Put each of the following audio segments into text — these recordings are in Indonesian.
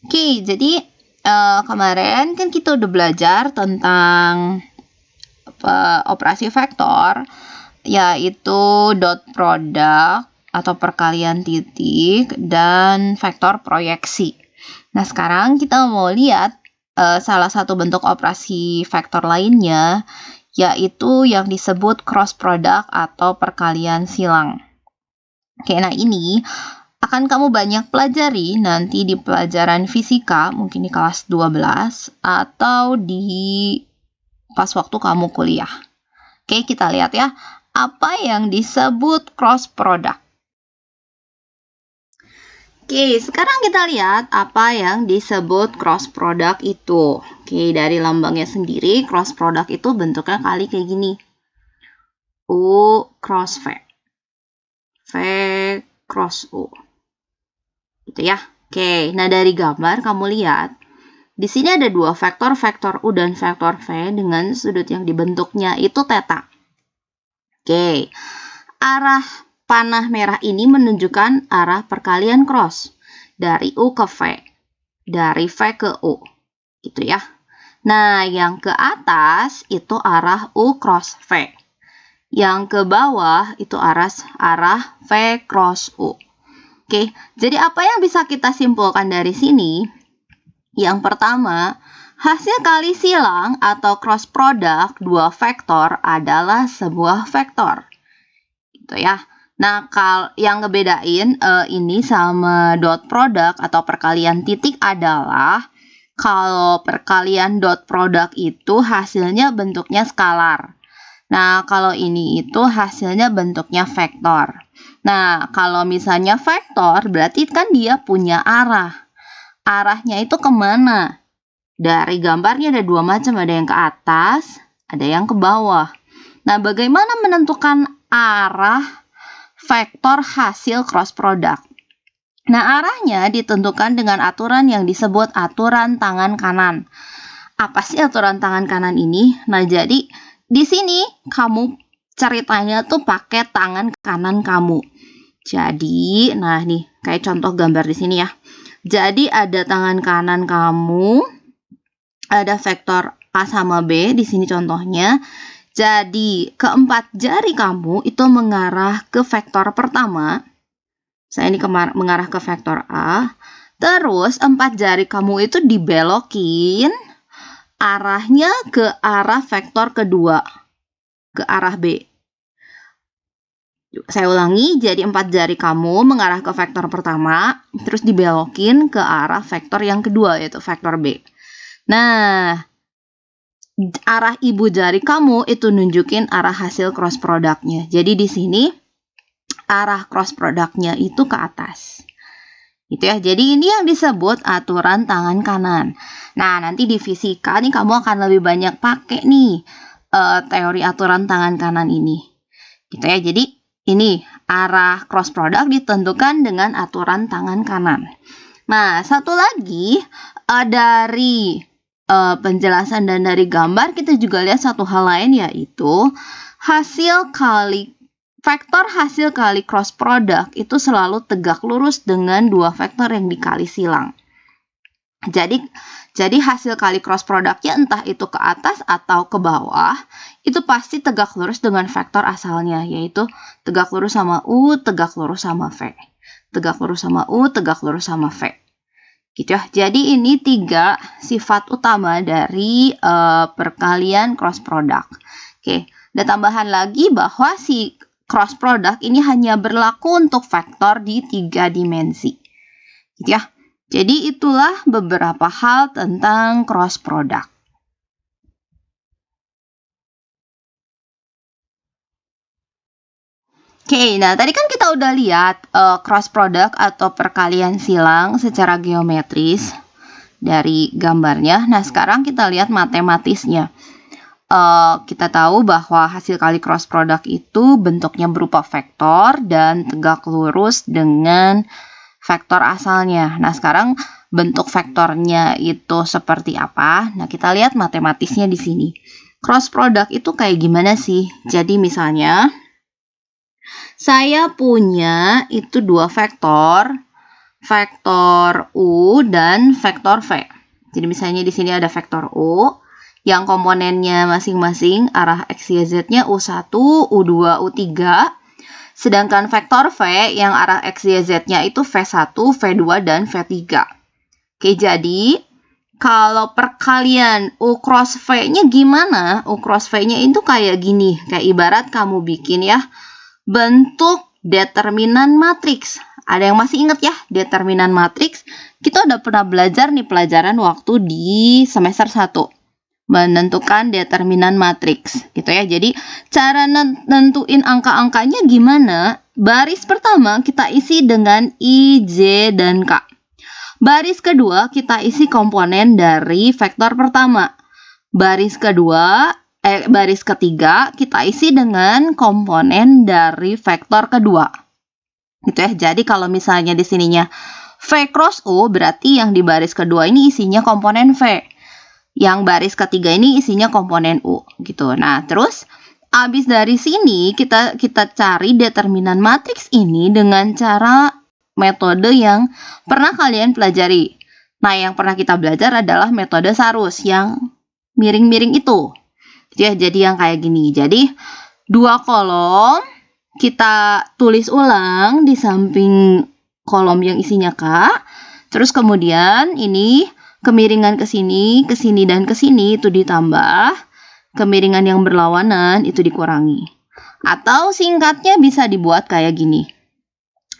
Oke, jadi kemarin kan kita udah belajar tentang operasi vektor, yaitu dot product atau perkalian titik dan vektor proyeksi. Nah, sekarang kita mau lihat salah satu bentuk operasi vektor lainnya, yaitu yang disebut cross product atau perkalian silang. Oke, nah ini akan kamu banyak pelajari nanti di pelajaran fisika, mungkin di kelas 12 atau di pas waktu kamu kuliah. Oke, kita lihat ya, apa yang disebut cross product. Oke, sekarang kita lihat apa yang disebut cross product itu. Oke, dari lambangnya sendiri, cross product itu bentuknya kali kayak gini. U cross V. V cross U. Gitu ya. Oke, nah dari gambar kamu lihat, di sini ada dua vektor, vektor U dan vektor V dengan sudut yang dibentuknya itu theta. Oke, arah panah merah ini menunjukkan arah perkalian cross dari U ke V, dari V ke U, gitu ya. Nah, yang ke atas itu arah U cross V. Yang ke bawah itu arah V cross U. Oke, jadi apa yang bisa kita simpulkan dari sini? Yang pertama, hasil kali silang atau cross product dua vektor adalah sebuah vektor. Gitu ya. Nah, yang ngebedain ini sama dot product atau perkalian titik adalah kalau perkalian dot product itu hasilnya bentuknya skalar. Nah, kalau ini itu hasilnya bentuknya vektor. Nah, kalau misalnya vektor, berarti kan dia punya arah. Arahnya itu kemana? Dari gambarnya ada dua macam, ada yang ke atas, ada yang ke bawah. Nah, bagaimana menentukan arah vektor hasil cross product? Nah, arahnya ditentukan dengan aturan yang disebut aturan tangan kanan. Apa sih aturan tangan kanan ini? Nah, jadi di sini kamu ceritanya tuh pakai tangan kanan kamu. Jadi, nah nih, kayak contoh gambar di sini ya. Jadi ada tangan kanan kamu, ada vektor A sama B di sini contohnya. Jadi, keempat jari kamu itu mengarah ke vektor pertama. Saya ini mengarah ke vektor A. Terus, empat jari kamu itu dibelokin arahnya ke arah vektor kedua, ke arah B. Saya ulangi, jadi empat jari kamu mengarah ke vektor pertama, terus dibelokin ke arah vektor yang kedua, yaitu vektor B. Nah, arah ibu jari kamu itu nunjukin arah hasil cross product-nya. Jadi di sini arah cross product-nya itu ke atas. Gitu ya. Jadi ini yang disebut aturan tangan kanan. Nah, nanti di fisika nih kamu akan lebih banyak pakai nih teori aturan tangan kanan ini. Gitu ya. Jadi ini arah cross product ditentukan dengan aturan tangan kanan. Nah, satu lagi dari penjelasan dan dari gambar kita juga lihat satu hal lain, yaitu vektor hasil kali cross product itu selalu tegak lurus dengan dua vektor yang dikali silang. Jadi hasil kali cross product-nya entah itu ke atas atau ke bawah, itu pasti tegak lurus dengan vektor asalnya, yaitu tegak lurus sama U, tegak lurus sama V. Tegak lurus sama U, tegak lurus sama V. Gitu ya. Jadi ini 3 sifat utama dari perkalian cross product. Oke, ada tambahan lagi bahwa si cross product ini hanya berlaku untuk vektor di 3 dimensi. Gitu ya. Jadi itulah beberapa hal tentang cross product. Oke, nah tadi kan kita udah lihat cross product atau perkalian silang secara geometris dari gambarnya. Nah, sekarang kita lihat matematisnya. Kita tahu bahwa hasil kali cross product itu bentuknya berupa vektor dan tegak lurus dengan vektor asalnya. Nah, sekarang bentuk vektornya itu seperti apa? Nah, kita lihat matematisnya di sini. Cross product itu kayak gimana sih? Jadi misalnya saya punya itu dua vektor. vektor U dan vektor V. Jadi misalnya di sini ada vektor U yang komponennya masing-masing arah X, Y, Z-nya U1, U2, U3. Sedangkan vektor V yang arah X, Y, Z-nya itu V1, V2, dan V3. Oke, jadi kalau perkalian U cross V-nya gimana? U cross V-nya itu kayak gini. Kayak ibarat kamu bikin ya bentuk determinan matriks. Ada yang masih ingat ya determinan matriks? Kita udah pernah belajar nih pelajaran waktu di semester 1. Menentukan determinan matriks gitu ya. Jadi cara nentuin angka-angkanya gimana? Baris pertama kita isi dengan I, J, dan K. Baris kedua kita isi komponen dari vektor pertama. Baris ketiga kita isi dengan komponen dari vektor kedua. Gitu ya. Jadi kalau misalnya di sininya V cross U, berarti yang di baris kedua ini isinya komponen V. Yang baris ketiga ini isinya komponen U gitu. Nah, terus abis dari sini kita cari determinan matriks ini dengan cara metode yang pernah kalian pelajari. Nah, yang pernah kita belajar adalah metode Sarus yang miring-miring itu. Jadi yang kayak gini. Jadi, dua kolom kita tulis ulang di samping kolom yang isinya K. Terus kemudian ini kemiringan ke sini, dan ke sini itu ditambah. Kemiringan yang berlawanan itu dikurangi. Atau singkatnya bisa dibuat kayak gini.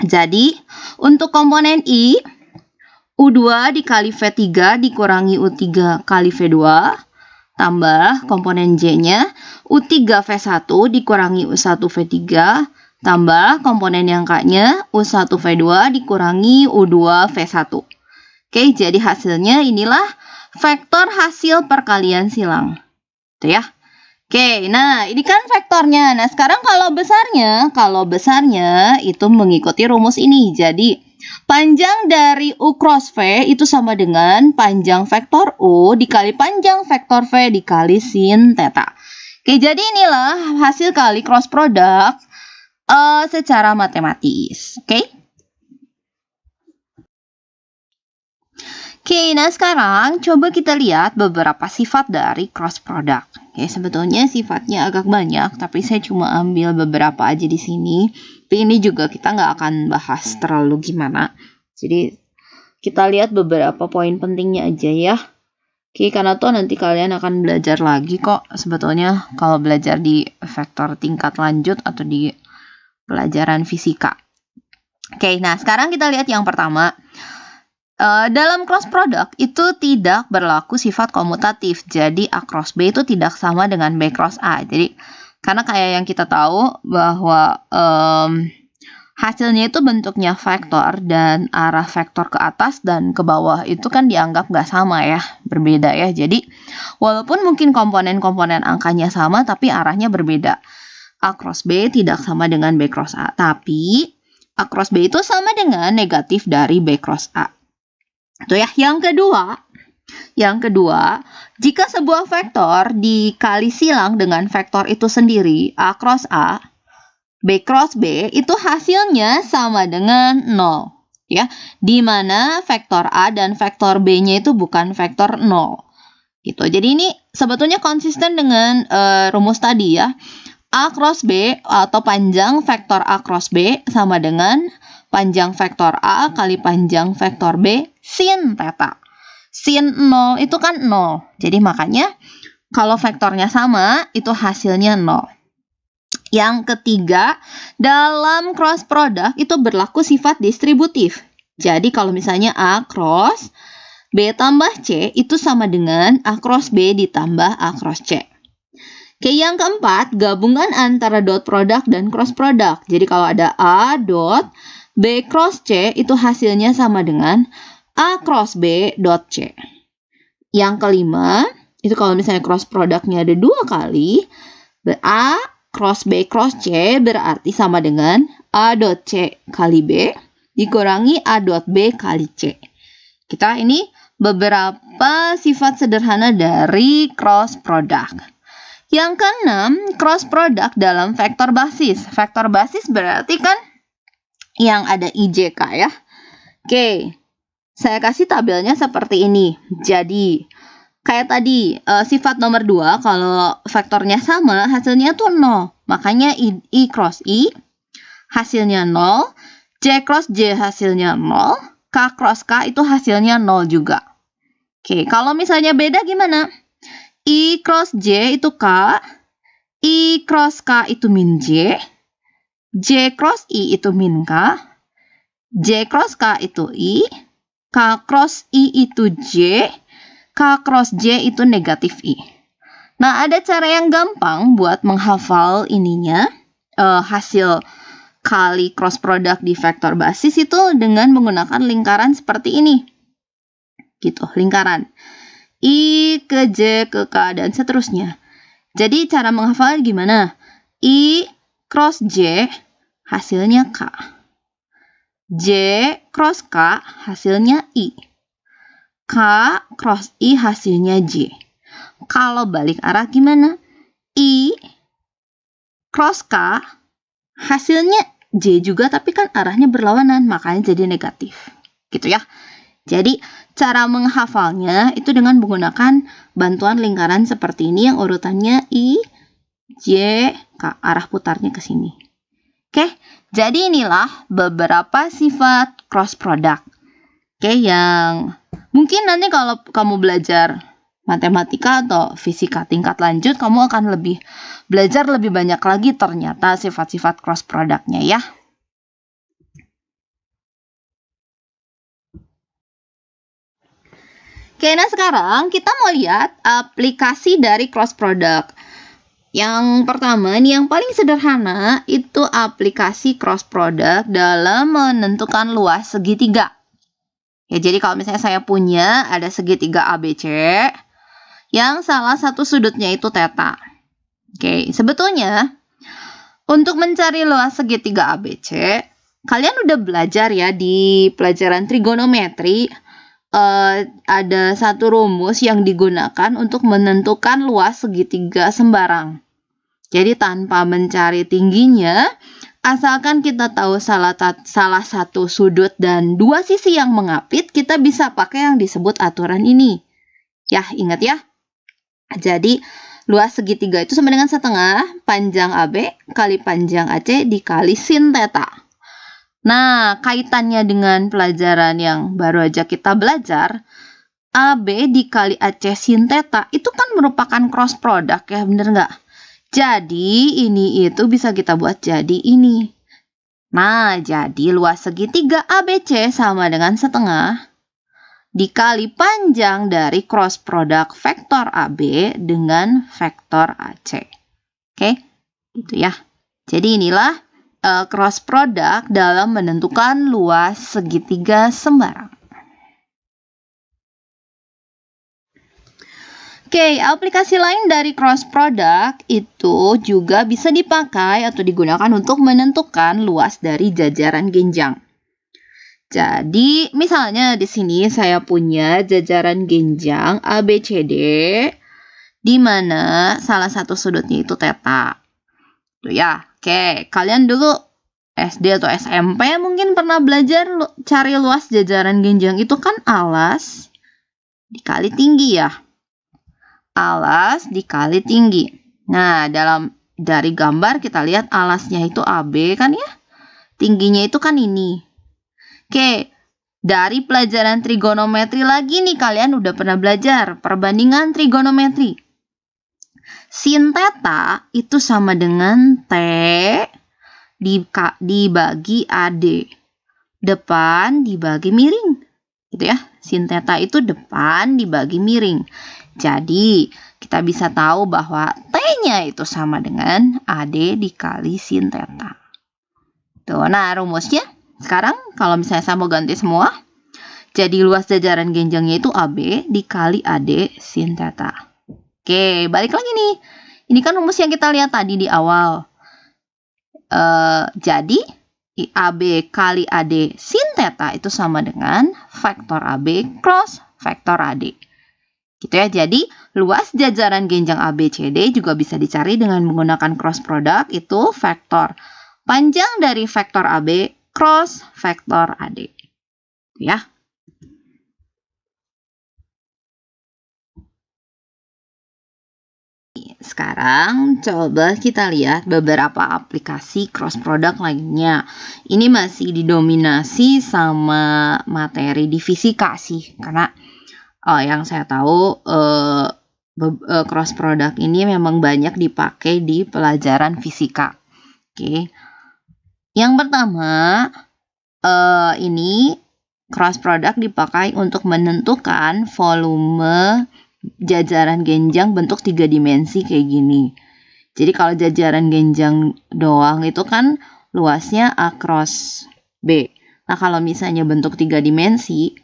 Jadi, untuk komponen I, U2 dikali V3 dikurangi U3 kali V2, tambah komponen J-nya, U3 V1 dikurangi U1 V3, tambah komponen yang K-nya, U1 V2 dikurangi U2 V1. Oke, jadi hasilnya inilah vektor hasil perkalian silang. Itu ya. Oke, nah ini kan vektornya. Nah, sekarang kalau besarnya itu mengikuti rumus ini. Jadi, panjang dari U cross V itu sama dengan panjang vektor U dikali panjang vektor V dikali sin theta. Oke, jadi inilah hasil kali cross product secara matematis. Oke. Oke, nah sekarang coba kita lihat beberapa sifat dari cross product. Oke, sebetulnya sifatnya agak banyak, tapi saya cuma ambil beberapa aja di sini. Tapi ini juga kita nggak akan bahas terlalu gimana. Jadi, kita lihat beberapa poin pentingnya aja ya. Oke, karena tuh nanti kalian akan belajar lagi kok. Sebetulnya kalau belajar di vektor tingkat lanjut atau di pelajaran fisika. Oke, nah sekarang kita lihat yang pertama. Dalam cross product itu tidak berlaku sifat komutatif. Jadi A cross B itu tidak sama dengan B cross A. Jadi karena kayak yang kita tahu bahwa hasilnya itu bentuknya vektor dan arah vektor ke atas dan ke bawah itu kan dianggap nggak sama ya, berbeda ya. Jadi walaupun mungkin komponen-komponen angkanya sama tapi arahnya berbeda. A cross B tidak sama dengan B cross A. Tapi A cross B itu sama dengan negatif dari B cross A. Itu ya. Yang kedua, jika sebuah vektor dikali silang dengan vektor itu sendiri, A cross A, B cross B, itu hasilnya sama dengan 0. Ya, di mana vektor A dan vektor B-nya itu bukan vektor 0. Gitu. Jadi ini sebetulnya konsisten dengan rumus tadi ya. A cross B atau panjang vektor A cross B sama dengan panjang vektor A kali panjang vektor B sin theta. Sin 0 itu kan 0. Jadi makanya kalau vektornya sama, itu hasilnya 0. Yang ketiga, dalam cross product itu berlaku sifat distributif. Jadi kalau misalnya A cross B tambah C itu sama dengan A cross B ditambah A cross C. Oke, yang keempat, gabungan antara dot product dan cross product. Jadi kalau ada A dot B cross C itu hasilnya sama dengan A cross B dot C. Yang kelima, itu kalau misalnya cross productnya ada 2 kali, A cross B cross C berarti sama dengan A dot C kali B dikurangi A dot B kali C. Kita ini beberapa sifat sederhana dari cross product. Yang keenam, cross product dalam vektor basis. Vektor basis berarti kan yang ada IJK ya. Oke, saya kasih tabelnya seperti ini. Jadi, kayak tadi, sifat nomor 2, kalau vektornya sama, hasilnya tuh 0. Makanya I cross I hasilnya 0, J cross J hasilnya 0, K cross K itu hasilnya 0 juga. Oke, kalau misalnya beda gimana? I cross J itu K, I cross K itu min J, J cross I itu min K, J cross K itu I, K cross I itu J, K cross J itu negatif I. Nah, ada cara yang gampang buat menghafal ininya, hasil kali cross product di vektor basis itu dengan menggunakan lingkaran seperti ini. Gitu, lingkaran. I ke J ke K dan seterusnya. Jadi cara menghafal gimana? I cross J hasilnya K. J cross K hasilnya I. K cross I hasilnya J. Kalau balik arah gimana? I cross K hasilnya J juga, tapi kan arahnya berlawanan, makanya jadi negatif. Gitu ya. Jadi, cara menghafalnya itu dengan menggunakan bantuan lingkaran seperti ini yang urutannya I, J, K. Arah putarnya ke sini. Oke, jadi inilah beberapa sifat cross product. Oke, yang mungkin nanti kalau kamu belajar matematika atau fisika tingkat lanjut, kamu akan belajar lebih banyak lagi ternyata sifat-sifat cross product-nya ya. Oke, nah sekarang kita mau lihat aplikasi dari cross product. Yang pertama, ini yang paling sederhana, itu aplikasi cross product dalam menentukan luas segitiga. Ya, jadi kalau misalnya saya punya ada segitiga ABC, yang salah satu sudutnya itu theta. Oke, sebetulnya untuk mencari luas segitiga ABC, kalian udah belajar ya di pelajaran trigonometri, ada satu rumus yang digunakan untuk menentukan luas segitiga sembarang. Jadi tanpa mencari tingginya, asalkan kita tahu salah satu sudut dan dua sisi yang mengapit, kita bisa pakai yang disebut aturan ini. Ya, ingat ya. Jadi, luas segitiga itu sama dengan setengah panjang AB kali panjang AC dikali sin theta. Nah, kaitannya dengan pelajaran yang baru aja kita belajar, AB dikali AC sin theta itu kan merupakan cross product ya, bener nggak? Jadi, ini itu bisa kita buat jadi ini. Nah, jadi luas segitiga ABC sama dengan setengah dikali panjang dari cross product vektor AB dengan vektor AC. Oke, gitu ya. Jadi inilah cross product dalam menentukan luas segitiga sembarang. Oke, aplikasi lain dari cross product itu juga bisa dipakai atau digunakan untuk menentukan luas dari jajaran genjang. Jadi, misalnya di sini saya punya jajaran genjang ABCD, di mana salah satu sudutnya itu theta. Tuh ya, oke. Kalian dulu SD atau SMP mungkin pernah belajar cari luas jajaran genjang itu kan alas dikali tinggi ya. Alas dikali tinggi. Nah, dari gambar kita lihat alasnya itu AB kan ya. Tingginya itu kan ini. Oke, dari pelajaran trigonometri lagi nih, kalian udah pernah belajar perbandingan trigonometri. Sin theta itu sama dengan T dibagi AD. Depan dibagi miring. Gitu ya. Sin theta itu depan dibagi miring. Jadi, kita bisa tahu bahwa T-nya itu sama dengan AD dikali sin theta. Tuh, nah rumusnya sekarang kalau misalnya saya mau ganti semua, jadi luas jajaran genjangnya itu AB dikali AD sin theta. Oke, balik lagi nih. Ini kan rumus yang kita lihat tadi di awal. Jadi, AB kali AD sin theta itu sama dengan vektor AB cross vektor AD. Gitu ya, jadi luas jajaran genjang ABCD juga bisa dicari dengan menggunakan cross product, itu vektor panjang dari vektor AB cross vektor AD. Ya. Sekarang coba kita lihat beberapa aplikasi cross product lainnya. Ini masih didominasi sama materi di fisika sih, karena yang saya tahu cross product ini memang banyak dipakai di pelajaran fisika. Oke. Yang pertama, ini cross product dipakai untuk menentukan volume jajaran genjang bentuk 3 dimensi kayak gini. Jadi kalau jajaran genjang doang itu kan luasnya A cross B. Nah, kalau misalnya bentuk 3 dimensi,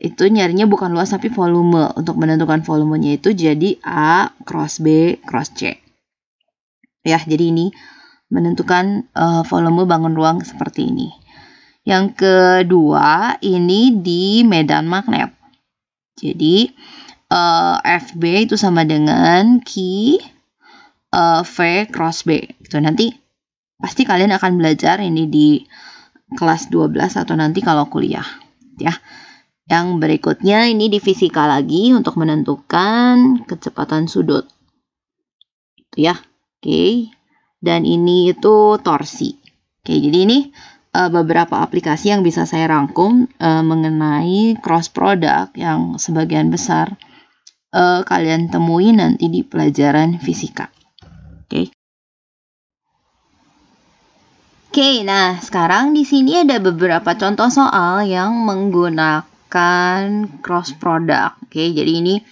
itu nyarinya bukan luas tapi volume. Untuk menentukan volumenya itu jadi A cross B cross C. Ya, jadi ini menentukan volume bangun ruang seperti ini. Yang kedua, ini di medan magnet. Jadi, FB itu sama dengan Q V cross B. Gitu. Nanti pasti kalian akan belajar ini di kelas 12 atau nanti kalau kuliah. Ya. Yang berikutnya ini di fisika lagi untuk menentukan kecepatan sudut. Itu ya. Oke. Dan ini itu torsi. Oke, jadi ini beberapa aplikasi yang bisa saya rangkum mengenai cross product yang sebagian besar kalian temui nanti di pelajaran fisika. Oke, nah sekarang di sini ada beberapa contoh soal yang menggunakan cross product. Oke, jadi ini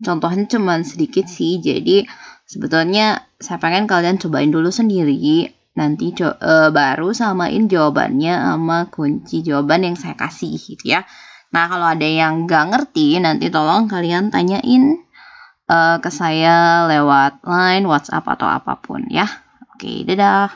contohnya cuma sedikit sih. Jadi sebetulnya saya pengen kalian cobain dulu sendiri. Nanti baru samain jawabannya sama kunci jawaban yang saya kasih gitu ya. Nah, kalau ada yang nggak ngerti, nanti tolong kalian tanyain ke saya lewat line, WhatsApp, atau apapun ya. Oke, dadah.